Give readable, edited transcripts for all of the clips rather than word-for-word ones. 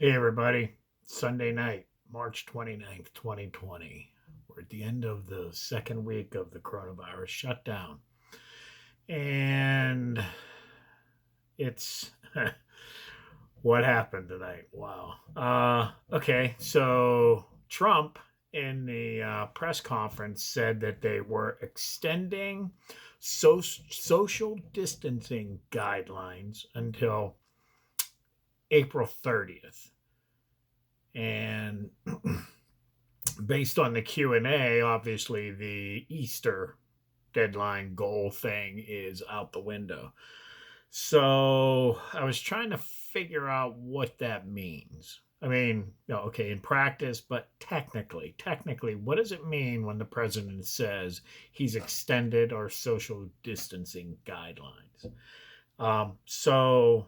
Hey, everybody. Sunday night, March 29th, 2020. We're at the end of the second week of the coronavirus shutdown. And it's what happened tonight. Wow. Okay, so Trump in the press conference said that they were extending social distancing guidelines until April 30th. And based on the Q&A, obviously the Easter deadline goal thing is out the window. So I was trying to figure out what that means. I mean, okay, in practice, but technically, what does it mean when the president says he's extended our social distancing guidelines? So,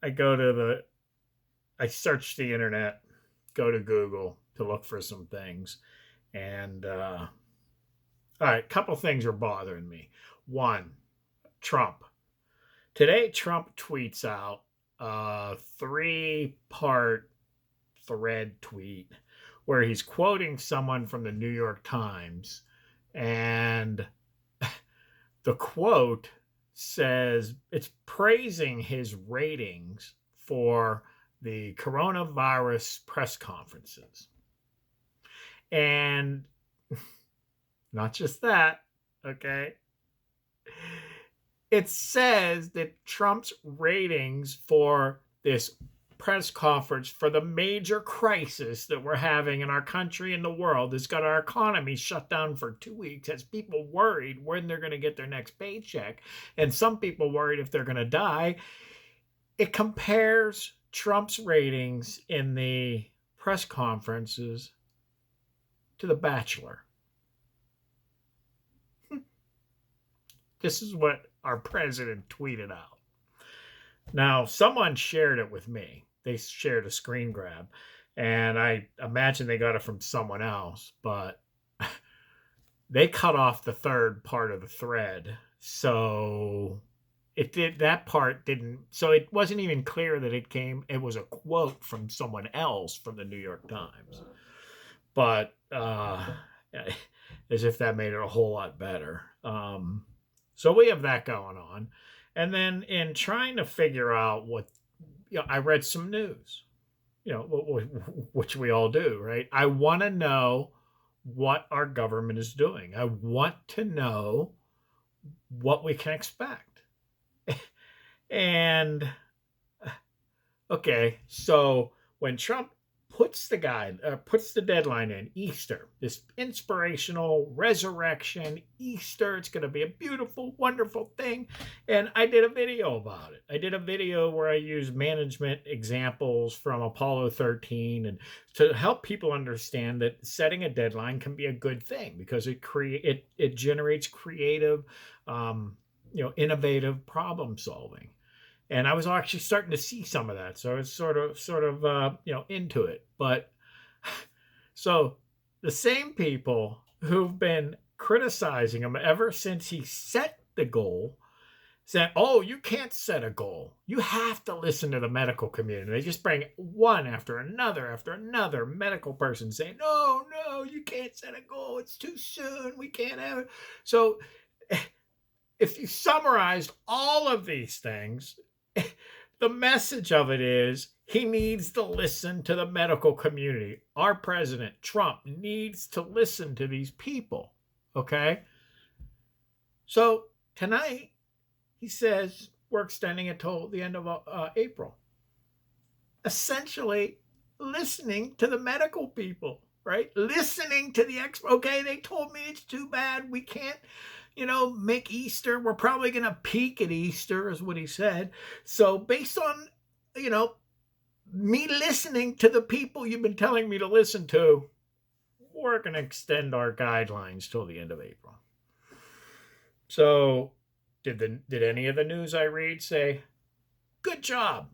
I go to I search the internet, go to Google to look for some things. And all right, a couple things are bothering me. One, Trump. Today, Trump tweets out a 3-part thread tweet where he's quoting someone from the New York Times. And the quote says it's praising his ratings for the coronavirus press conferences. And not just that, okay? It says that Trump's ratings for this press conference for the major crisis that we're having in our country and the world has got our economy shut down for 2 weeks, has people worried when they're going to get their next paycheck, and some people worried if they're going to die. It compares Trump's ratings in the press conferences to The Bachelor. This is what our president tweeted out. Now, someone shared it with me. They shared a screen grab, and I imagine they got it from someone else, but they cut off the third part of the thread. So so it wasn't even clear that it was a quote from someone else from the New York Times. But as if that made it a whole lot better. So we have that going on. And then in trying to figure out I read some news, which we all do, right? I want to know what our government is doing. I want to know what we can expect. And okay, so when Trump puts the deadline in Easter, this inspirational resurrection Easter, it's going to be a beautiful, wonderful thing. And I did a video about it. I did a video where I used management examples from Apollo 13 and to help people understand that setting a deadline can be a good thing because it generates creative, innovative problem solving. And I was actually starting to see some of that, so I was sort of into it. But so the same people who've been criticizing him ever since he set the goal said, "Oh, you can't set a goal. You have to listen to the medical community." They just bring one after another medical person saying, "No, you can't set a goal. It's too soon. We can't have it." So if you summarize all of these things, the message of it is he needs to listen to the medical community. Our president, Trump, needs to listen to these people. Okay? So tonight, he says we're extending it till the end of April. Essentially, listening to the medical people, right? Listening to the experts. Okay, they told me it's too bad. We can't make Easter. We're probably going to peak at Easter, is what he said. So based on, me listening to the people you've been telling me to listen to, we're going to extend our guidelines till the end of April. So did any of the news I read say, good job.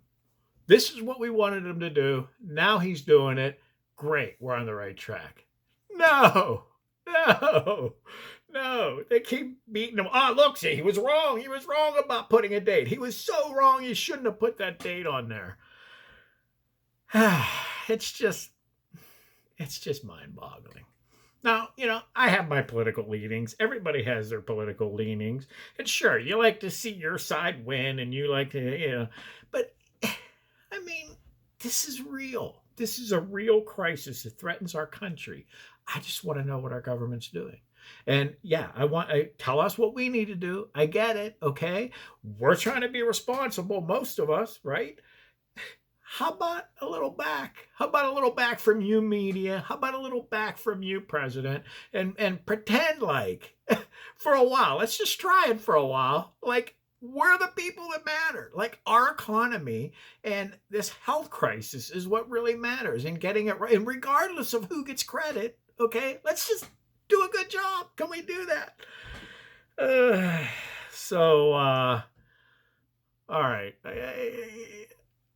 This is what we wanted him to do. Now he's doing it. Great. We're on the right track. No. No, they keep beating him. Oh, look, see, he was wrong. He was wrong about putting a date. He was so wrong. He shouldn't have put that date on there. it's just, it's just mind-boggling. Now, I have my political leanings. Everybody has their political leanings. And sure, you like to see your side win and you like to, but I mean, this is real. This is a real crisis that threatens our country. I just want to know what our government's doing. And yeah, tell us what we need to do. I get it. Okay. We're trying to be responsible, most of us, right? How about a little back? How about a little back from you, media? How about a little back from you, president? And pretend like for a while, let's just try it for a while. Like we're the people that matter. Like our economy and this health crisis is what really matters and getting it right. And regardless of who gets credit, okay, let's just do a good job. Can we do that? All right.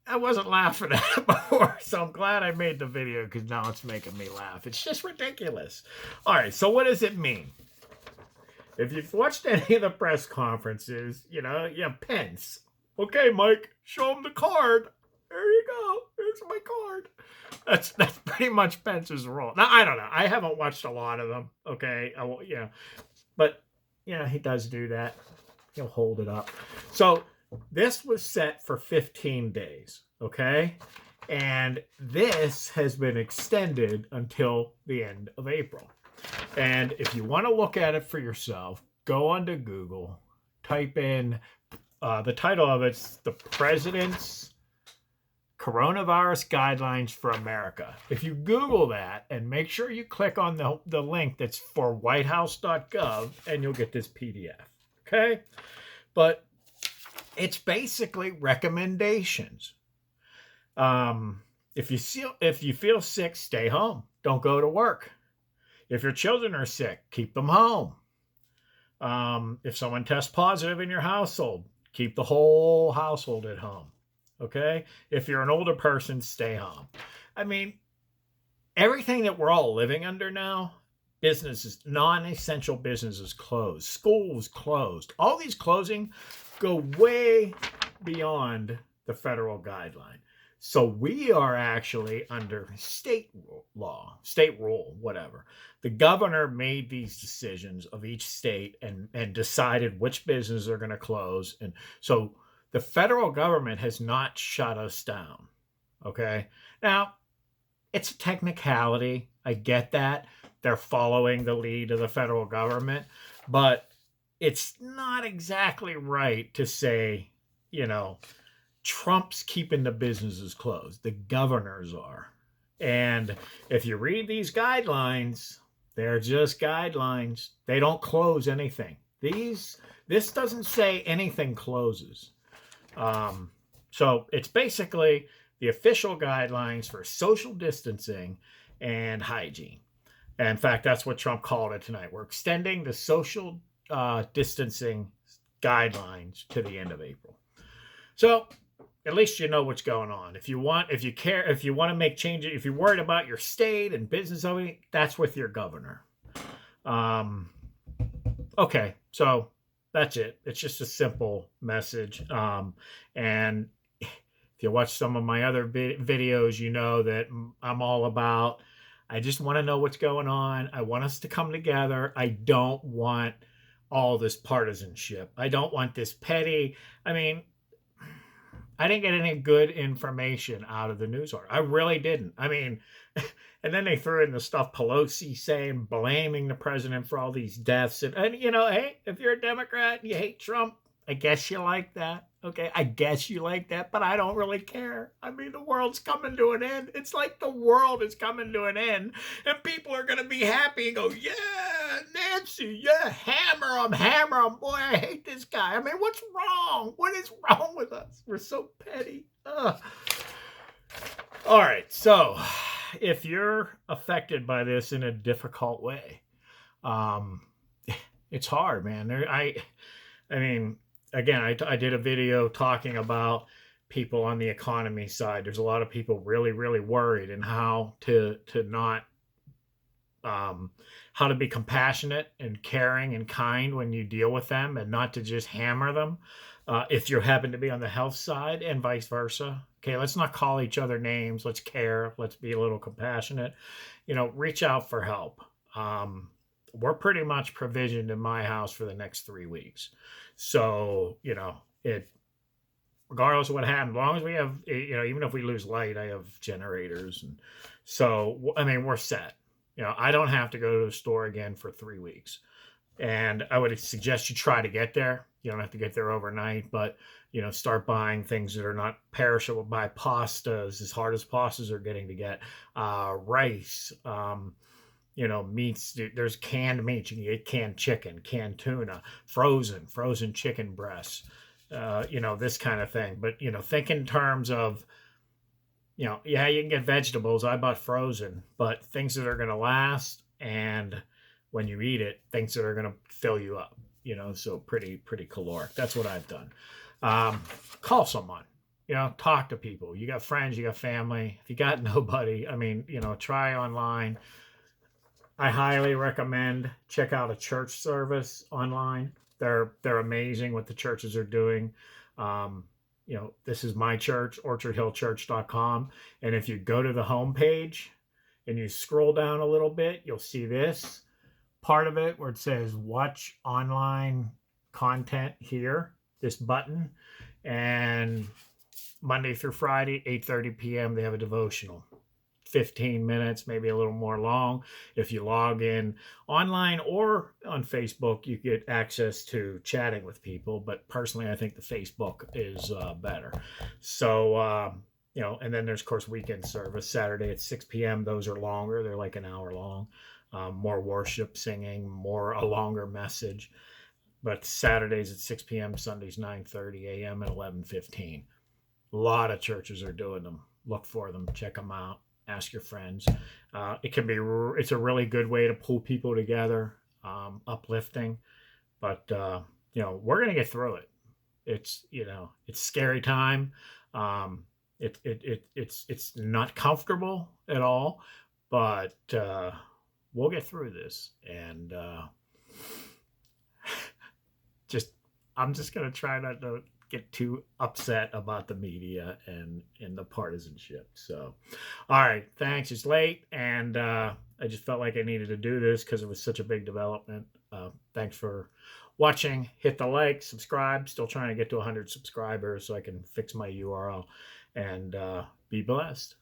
I wasn't laughing at it before, so I'm glad I made the video because now it's making me laugh. It's just ridiculous. All right, so what does it mean? If you've watched any of the press conferences, you have Pence. Okay, Mike, show him the card. There you go. Here's my card. That's pretty much Pence's role. Now, I don't know. I haven't watched a lot of them, okay? But, he does do that. He'll hold it up. So this was set for 15 days, okay? And this has been extended until the end of April. And if you want to look at it for yourself, go onto Google, type in, the title of it's The President's Coronavirus Guidelines for America. If you Google that and make sure you click on the link that's for whitehouse.gov and you'll get this PDF, okay? But it's basically recommendations. If you feel sick, stay home. Don't go to work. If your children are sick, keep them home. If someone tests positive in your household, keep the whole household at home. Okay? If you're an older person, stay home. I mean, everything that we're all living under now, businesses, non-essential businesses closed, schools closed. All these closing go way beyond the federal guideline. So we are actually under state law, state rule, whatever. The governor made these decisions of each state and decided which businesses are going to close. And so the federal government has not shut us down. Okay. Now, it's a technicality. I get that. They're following the lead of the federal government, but it's not exactly right to say, Trump's keeping the businesses closed. The governors are. And if you read these guidelines, they're just guidelines. They don't close anything. This doesn't say anything closes. So it's basically the official guidelines for social distancing and hygiene. And in fact, that's what Trump called it tonight. We're extending the social distancing guidelines to the end of April. So at least you know what's going on. If you want to make changes, if you're worried about your state and business owning, that's with your governor. Okay, so that's it. It's just a simple message. And if you watch some of my other videos, you know that I'm all about, I just want to know what's going on. I want us to come together. I don't want all this partisanship. I don't want this petty. I mean, I didn't get any good information out of the news article. I really didn't. I mean, and then they threw in the stuff Pelosi saying, blaming the president for all these deaths. And hey, if you're a Democrat and you hate Trump, I guess you like that. Okay, I guess you like that, but I don't really care. I mean, the world's coming to an end. It's like the world is coming to an end, and people are going to be happy and go, yeah, Nancy, yeah, hammer him. Boy, I hate this guy. I mean, what's wrong? What is wrong with us? We're so petty. Ugh. All right, so if you're affected by this in a difficult way, it's hard, man. I mean, again, I did a video talking about people on the economy side. There's a lot of people really, really worried and how to not how to be compassionate and caring and kind when you deal with them, and not to just hammer them. If you happen to be on the health side, and vice versa. Okay, let's not call each other names. Let's care. Let's be a little compassionate. Reach out for help. We're pretty much provisioned in my house for the next 3 weeks. So, it regardless of what happens, as long as we have, even if we lose light, I have generators. And so, I mean, we're set. I don't have to go to the store again for 3 weeks. And I would suggest you try to get there. You don't have to get there overnight, but, start buying things that are not perishable. Buy pastas, as hard as pastas are getting to get, rice, meats. There's canned meats. You can get canned chicken, canned tuna, frozen chicken breasts, this kind of thing. But, think in terms of, yeah, you can get vegetables. I bought frozen, but things that are going to last, and when you eat it, things that are going to fill you up, so pretty caloric. That's what I've done. Call someone, talk to people. You got friends, you got family. If you got nobody, I mean, try online. I highly recommend check out a church service online. They're amazing what the churches are doing. This is my church, orchardhillchurch.com. And if you go to the homepage and you scroll down a little bit, you'll see this part of it where it says watch online content here, this button. And Monday through Friday, 8:30 p.m., they have a devotional. 15 minutes, maybe a little more long. If you log in online or on Facebook, you get access to chatting with people. But personally, I think the Facebook is better. So, and then there's, of course, weekend service, Saturday at 6 p.m. Those are longer. They're like an hour long. More worship, singing, a longer message. But Saturdays at 6 p.m., Sundays 9:30 a.m. and 11:15. A lot of churches are doing them. Look for them. Check them out. Ask your friends. It's a really good way to pull people together, uplifting. But we're gonna get through it. It's it's scary time. It's not comfortable at all, but we'll get through this. And I'm just gonna try not to get too upset about the media and the partisanship. So, all right, thanks. It's late, and I just felt like I needed to do this because it was such a big development. Thanks for watching. Hit the like, subscribe. Still trying to get to 100 subscribers so I can fix my URL, and be blessed.